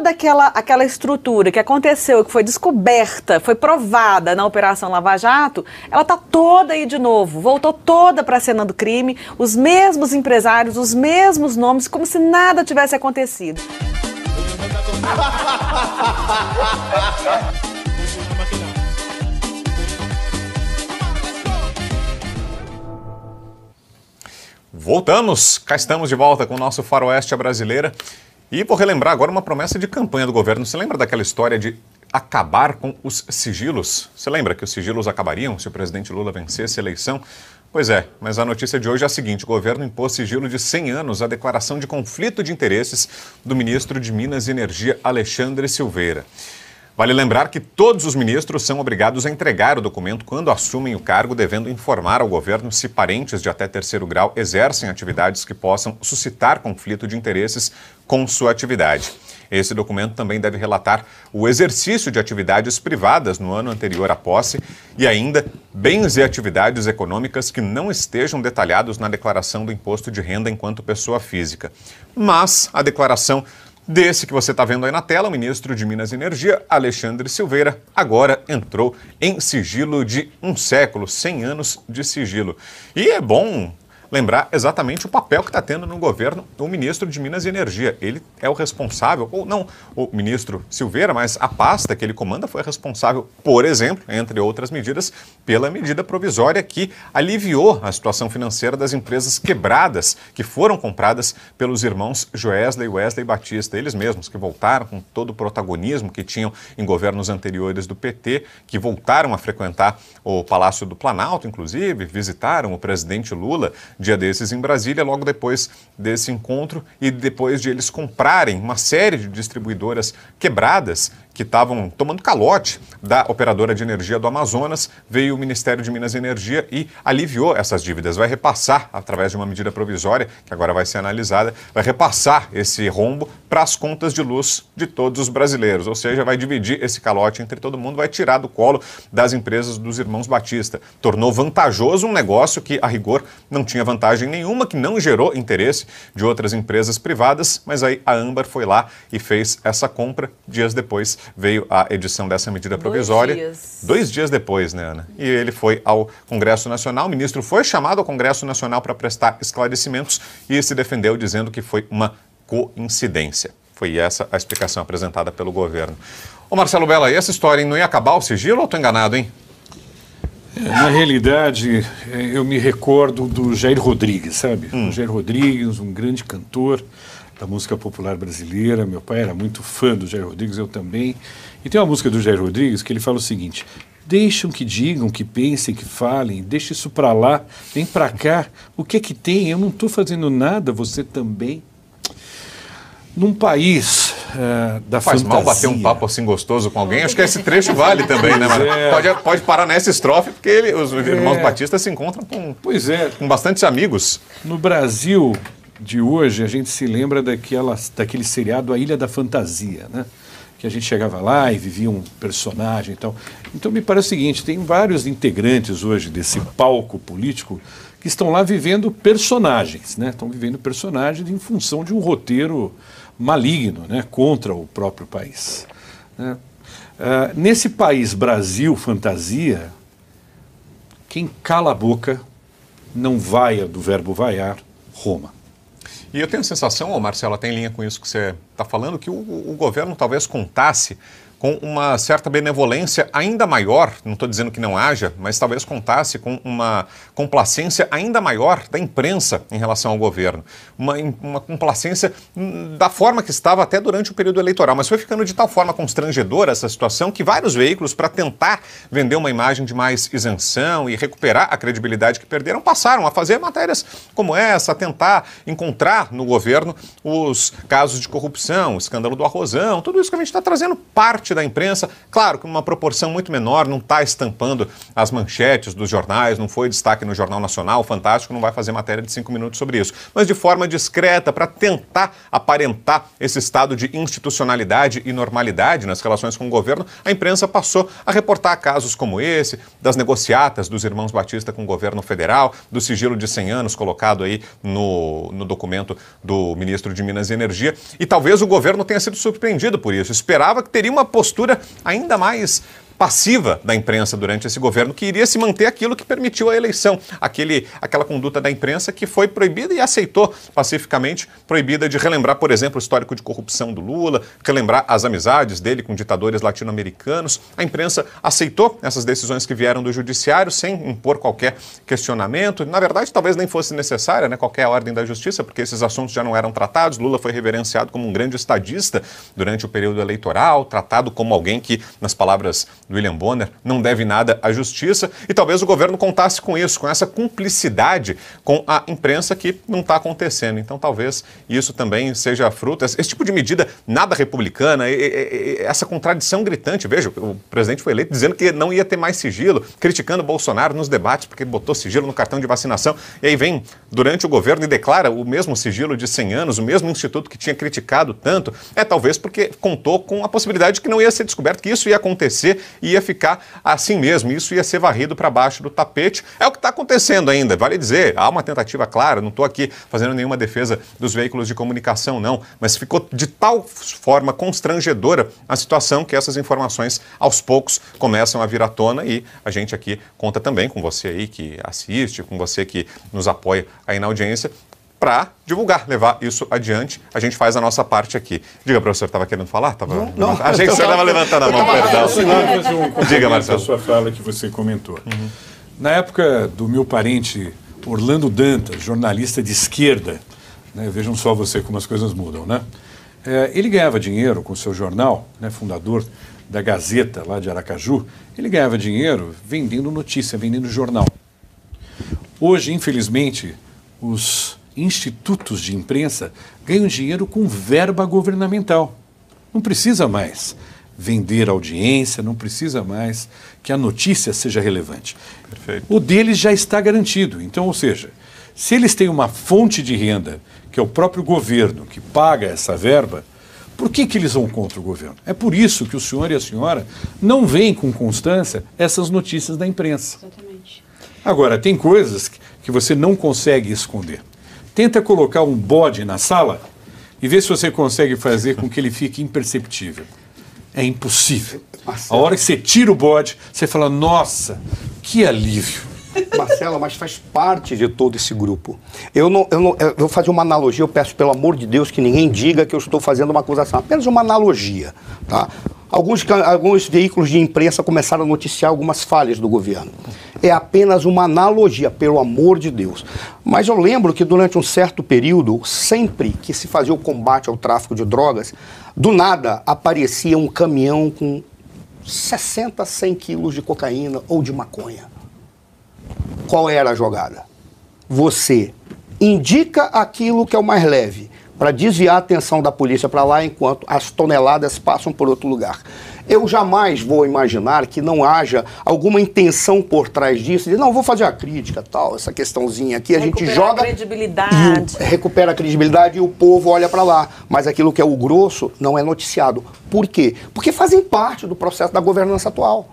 toda aquela estrutura que aconteceu, que foi descoberta, foi provada na Operação Lava Jato, ela está toda aí de novo, voltou toda para a cena do crime, os mesmos empresários, os mesmos nomes, como se nada tivesse acontecido. Voltamos, cá estamos de volta com o nosso Faroeste à Brasileira e vou relembrar agora uma promessa de campanha do governo. Você lembra daquela história de acabar com os sigilos? Você lembra que os sigilos acabariam se o presidente Lula vencesse a eleição? Pois é, mas a notícia de hoje é a seguinte: o governo impôs sigilo de 100 anos à declaração de conflito de interesses do ministro de Minas e Energia, Alexandre Silveira. Vale lembrar que todos os ministros são obrigados a entregar o documento quando assumem o cargo, devendo informar ao governo se parentes de até terceiro grau exercem atividades que possam suscitar conflito de interesses com sua atividade. Esse documento também deve relatar o exercício de atividades privadas no ano anterior à posse e ainda bens e atividades econômicas que não estejam detalhados na declaração do imposto de renda enquanto pessoa física. Mas a declaração desse que você está vendo aí na tela, o ministro de Minas e Energia, Alexandre Silveira, agora entrou em sigilo de um século, 100 anos de sigilo. E é bom lembrar exatamente o papel que está tendo no governo o ministro de Minas e Energia. Ele é o responsável, ou não o ministro Silveira, mas a pasta que ele comanda foi responsável, por exemplo, entre outras medidas, pela medida provisória que aliviou a situação financeira das empresas quebradas que foram compradas pelos irmãos Joesley e Wesley Batista, eles mesmos que voltaram com todo o protagonismo que tinham em governos anteriores do PT, que voltaram a frequentar o Palácio do Planalto, inclusive, visitaram o presidente Lula dia desses em Brasília, logo depois desse encontro e depois de eles comprarem uma série de distribuidoras quebradas que estavam tomando calote da operadora de energia do Amazonas, veio o Ministério de Minas e Energia e aliviou essas dívidas. Vai repassar, através de uma medida provisória, que agora vai ser analisada, vai repassar esse rombo para as contas de luz de todos os brasileiros. Ou seja, vai dividir esse calote entre todo mundo, vai tirar do colo das empresas dos irmãos Batista. Tornou vantajoso um negócio que, a rigor, não tinha vantagem nenhuma, que não gerou interesse de outras empresas privadas, mas aí a Âmbar foi lá e fez essa compra. Dias depois veio a edição dessa medida provisória. 2 dias depois, né, Ana? E ele foi ao Congresso Nacional, o ministro foi chamado ao Congresso Nacional para prestar esclarecimentos e se defendeu dizendo que foi uma coincidência. Foi essa a explicação apresentada pelo governo. Ô Marcelo Bella, e essa história não ia acabar o sigilo ou estou enganado, hein? Na realidade, eu me recordo do Jair Rodrigues, sabe? O Jair Rodrigues, um grande cantor da música popular brasileira. Meu pai era muito fã do Jair Rodrigues, eu também. E tem uma música do Jair Rodrigues que ele fala o seguinte: deixam que digam, que pensem, que falem, deixa isso pra lá, vem pra cá. O que é que tem? Eu não estou fazendo nada, você também. Num país da Faz fantasia... mal bater um papo assim gostoso com alguém? Acho que esse trecho vale também, né, Mara? Pode parar nessa estrofe, porque os irmãos Batista se encontram com bastantes amigos. No Brasil de hoje, a gente se lembra daquele seriado A Ilha da Fantasia, né? Que a gente chegava lá e vivia um personagem e tal. Então me parece o seguinte, tem vários integrantes hoje desse palco político que estão lá vivendo personagens, né? Estão vivendo personagens em função de um roteiro maligno, né? Contra o próprio país, né? Nesse país Brasil fantasia, quem cala a boca não vaia do verbo vaiar, Roma. E eu tenho a sensação, Marcelo, tem linha com isso que você está falando, que o governo talvez contasse com uma certa benevolência ainda maior, não estou dizendo que não haja, mas talvez contasse com uma complacência ainda maior da imprensa em relação ao governo. Uma complacência da forma que estava até durante o período eleitoral, mas foi ficando de tal forma constrangedora essa situação que vários veículos, para tentar vender uma imagem de mais isenção e recuperar a credibilidade que perderam, passaram a fazer matérias como essa, a tentar encontrar no governo os casos de corrupção, o escândalo do Arrozão, tudo isso que a gente está trazendo parte da imprensa, claro que uma proporção muito menor, não está estampando as manchetes dos jornais, não foi destaque no Jornal Nacional, o Fantástico não vai fazer matéria de 5 minutos sobre isso, mas de forma discreta, para tentar aparentar esse estado de institucionalidade e normalidade nas relações com o governo, a imprensa passou a reportar casos como esse, das negociatas dos irmãos Batista com o governo federal, do sigilo de 100 anos colocado aí no documento do ministro de Minas e Energia, e talvez talvez o governo tenha sido surpreendido por isso. Esperava que teria uma postura ainda mais passiva da imprensa durante esse governo, que iria se manter aquilo que permitiu a eleição, aquela conduta da imprensa que foi proibida e aceitou pacificamente, proibida de relembrar, por exemplo, o histórico de corrupção do Lula, relembrar as amizades dele com ditadores latino-americanos. A imprensa aceitou essas decisões que vieram do judiciário sem impor qualquer questionamento. Na verdade, talvez nem fosse necessária, né, qualquer ordem da justiça, porque esses assuntos já não eram tratados. Lula foi reverenciado como um grande estadista durante o período eleitoral, tratado como alguém que, nas palavras do William Bonner, não deve nada à justiça, e talvez o governo contasse com isso, com essa cumplicidade com a imprensa que não está acontecendo. Então talvez isso também seja fruto, esse tipo de medida nada republicana, essa contradição gritante. Veja, o presidente foi eleito dizendo que não ia ter mais sigilo, criticando o Bolsonaro nos debates porque ele botou sigilo no cartão de vacinação, e aí vem durante o governo e declara o mesmo sigilo de 100 anos, o mesmo instituto que tinha criticado tanto, talvez porque contou com a possibilidade de que não ia ser descoberto, que isso ia acontecer, ia ficar assim mesmo, isso ia ser varrido para baixo do tapete. É o que está acontecendo ainda, vale dizer, há uma tentativa clara, não estou aqui fazendo nenhuma defesa dos veículos de comunicação não, mas ficou de tal forma constrangedora a situação que essas informações aos poucos começam a vir à tona, e a gente aqui conta também com você aí que assiste, com você que nos apoia aí na audiência, para divulgar, levar isso adiante. A gente faz a nossa parte aqui. Diga, professor, estava querendo falar? Não. Achei que o senhor estava levantando a mão, perdão. Diga, Marcelo. A sua fala que você comentou. Na época do meu parente Orlando Dantas, jornalista de esquerda, né, vejam só você como as coisas mudam, né? Ele ganhava dinheiro com o seu jornal, né, fundador da Gazeta lá de Aracaju, ele ganhava dinheiro vendendo notícia, vendendo jornal. Hoje, infelizmente, os institutos de imprensa ganham dinheiro com verba governamental. Não precisa mais vender audiência, não precisa mais que a notícia seja relevante. Perfeito. O deles já está garantido. Então, ou seja, se eles têm uma fonte de renda, que é o próprio governo que paga essa verba, por que eles vão contra o governo? É por isso que o senhor e a senhora não veem com constância essas notícias da imprensa. Exatamente. Agora, tem coisas que você não consegue esconder. Tenta colocar um bode na sala e vê se você consegue fazer com que ele fique imperceptível. É impossível. A hora que você tira o bode, você fala, nossa, que alívio. Marcelo, mas faz parte de todo esse grupo. Eu vou fazer uma analogia, eu peço pelo amor de Deus que ninguém diga que eu estou fazendo uma acusação, apenas uma analogia, tá? Alguns veículos de imprensa começaram a noticiar algumas falhas do governo. É apenas uma analogia, pelo amor de Deus. Mas eu lembro que durante um certo período, sempre que se fazia o combate ao tráfico de drogas, do nada aparecia um caminhão com 60, 100 quilos de cocaína ou de maconha. Qual era a jogada? Você indica aquilo que é o mais leve, para desviar a atenção da polícia para lá, enquanto as toneladas passam por outro lugar. Eu jamais vou imaginar que não haja alguma intenção por trás disso, de não, vou fazer a crítica, tal, essa questãozinha aqui, a gente joga... recupera a credibilidade e o povo olha para lá. Mas aquilo que é o grosso não é noticiado. Por quê? Porque fazem parte do processo da governança atual.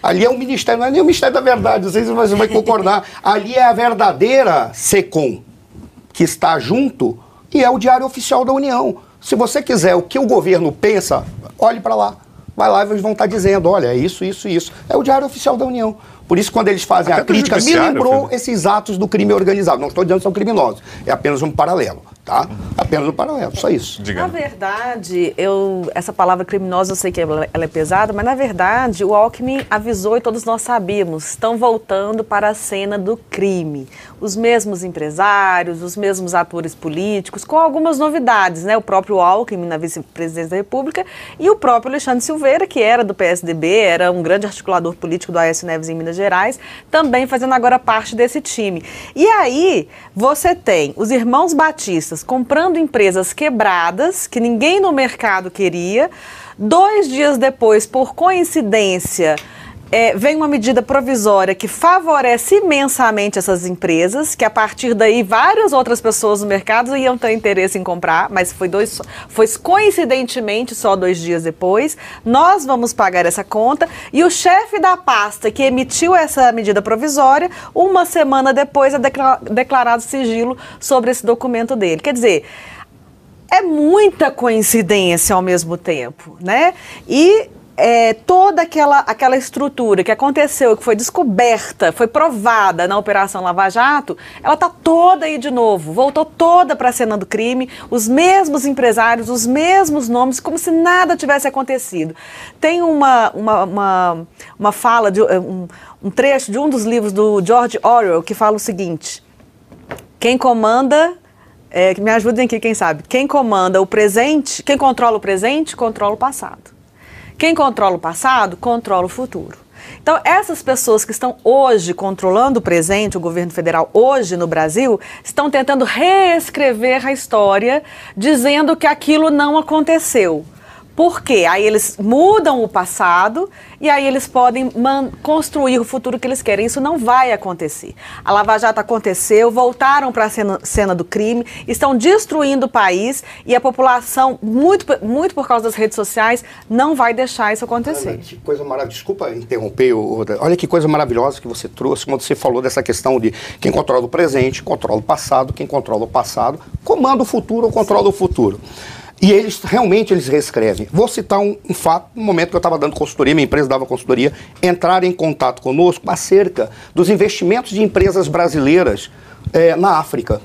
Ali é o Ministério, não é nem o Ministério da Verdade, não sei se você vai concordar. Ali é a verdadeira SECOM, que está junto, e é o Diário Oficial da União. Se você quiser o que o governo pensa, olhe para lá. Vai lá e eles vão estar dizendo, olha, é isso, isso, isso. É o Diário Oficial da União. Por isso, quando eles fazem a crítica, me lembrou esses atos do crime organizado. Não estou dizendo que são criminosos, é apenas um paralelo, tá? Apenas um paralelo, só isso. Na verdade, essa palavra criminosa, eu sei que ela é pesada, mas na verdade o Alckmin avisou e todos nós sabíamos, estão voltando para a cena do crime. Os mesmos empresários, os mesmos atores políticos, com algumas novidades, né? O próprio Alckmin na vice-presidência da República e o próprio Alexandre Silveira, que era do PSDB, era um grande articulador político do Aécio Neves em Minas Gerais, também fazendo agora parte desse time. E aí, você tem os irmãos Batistas comprando empresas quebradas, que ninguém no mercado queria. 2 dias depois, por coincidência, vem uma medida provisória que favorece imensamente essas empresas, que a partir daí várias outras pessoas no mercado iam ter interesse em comprar, mas foi coincidentemente só 2 dias depois. Nós vamos pagar essa conta e o chefe da pasta que emitiu essa medida provisória, uma semana depois é declarado sigilo sobre esse documento dele. Quer dizer, é muita coincidência ao mesmo tempo, né? E toda aquela estrutura que aconteceu, que foi descoberta, foi provada na Operação Lava Jato, ela está toda aí de novo, voltou toda para a cena do crime, os mesmos empresários, os mesmos nomes, como se nada tivesse acontecido. Tem uma fala, um trecho de um dos livros do George Orwell que fala o seguinte: quem comanda... me ajudem aqui, quem sabe. Quem comanda o presente, quem controla o presente, controla o passado. Quem controla o passado, controla o futuro. Então, essas pessoas que estão hoje controlando o presente, o governo federal hoje no Brasil, estão tentando reescrever a história, dizendo que aquilo não aconteceu. Por quê? Aí eles mudam o passado e aí eles podem construir o futuro que eles querem. Isso não vai acontecer. A Lava Jato aconteceu, voltaram para a cena do crime, estão destruindo o país e a população, muito por causa das redes sociais, não vai deixar isso acontecer. Ana, que coisa maravilhosa. Desculpa interromper. Olha que coisa maravilhosa que você trouxe quando você falou dessa questão de quem controla o presente, controla o passado, quem controla o passado, comanda o futuro ou controla o futuro. E eles reescrevem. Vou citar um fato, no momento que eu estava dando consultoria, minha empresa dava consultoria, entraram em contato conosco acerca dos investimentos de empresas brasileiras na África.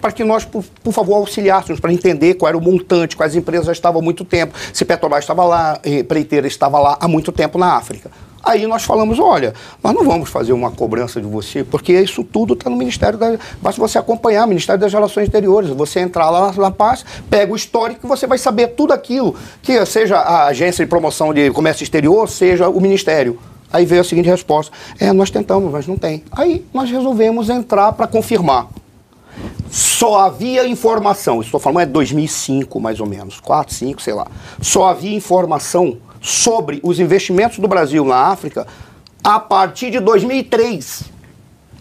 Para que nós, por favor, auxiliássemos para entender qual era o montante, quais empresas já estavam há muito tempo, se Petrobras estava lá, Empreiteira estava lá há muito tempo na África. Aí nós falamos, olha, nós não vamos fazer uma cobrança de você, porque isso tudo está no Ministério basta você acompanhar o Ministério das Relações Exteriores, você entrar lá na paz, pega o histórico e você vai saber tudo aquilo, que seja a Agência de Promoção de Comércio Exterior, seja o Ministério. Aí veio a seguinte resposta, nós tentamos, mas não tem. Aí nós resolvemos entrar para confirmar. Só havia informação, estou falando, 2005 mais ou menos, 4, 5, sei lá. Só havia informação sobre os investimentos do Brasil na África a partir de 2003.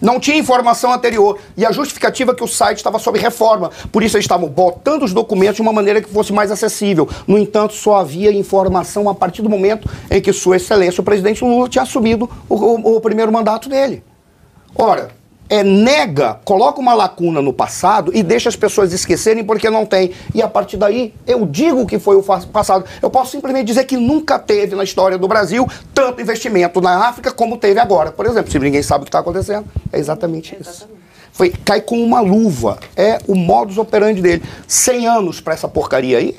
Não tinha informação anterior. E a justificativa é que o site estava sob reforma. Por isso eles estavam botando os documentos de uma maneira que fosse mais acessível. No entanto, só havia informação a partir do momento em que Sua Excelência, o presidente Lula, tinha assumido o primeiro mandato dele. Ora, coloca uma lacuna no passado e deixa as pessoas esquecerem porque não tem. E a partir daí, eu digo que foi o passado. Eu posso simplesmente dizer que nunca teve na história do Brasil tanto investimento na África como teve agora. Por exemplo, se ninguém sabe o que está acontecendo, é exatamente isso. Cai com uma luva. É o modus operandi dele. 100 anos para essa porcaria aí?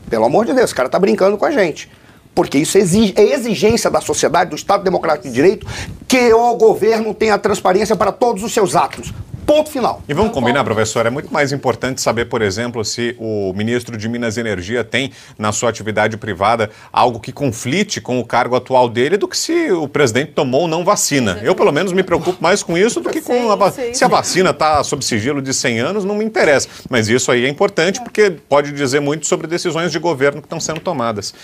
Pelo amor de Deus, o cara está brincando com a gente. Porque isso é exigência da sociedade, do Estado Democrático de Direito, que o governo tenha transparência para todos os seus atos. Ponto final. E vamos combinar, professor, é muito mais importante saber, por exemplo, se o ministro de Minas e Energia tem na sua atividade privada algo que conflite com o cargo atual dele do que se o presidente tomou ou não vacina. Eu, pelo menos, me preocupo mais com isso do que com se a vacina está sob sigilo de 100 anos, não me interessa. Mas isso aí é importante porque pode dizer muito sobre decisões de governo que estão sendo tomadas.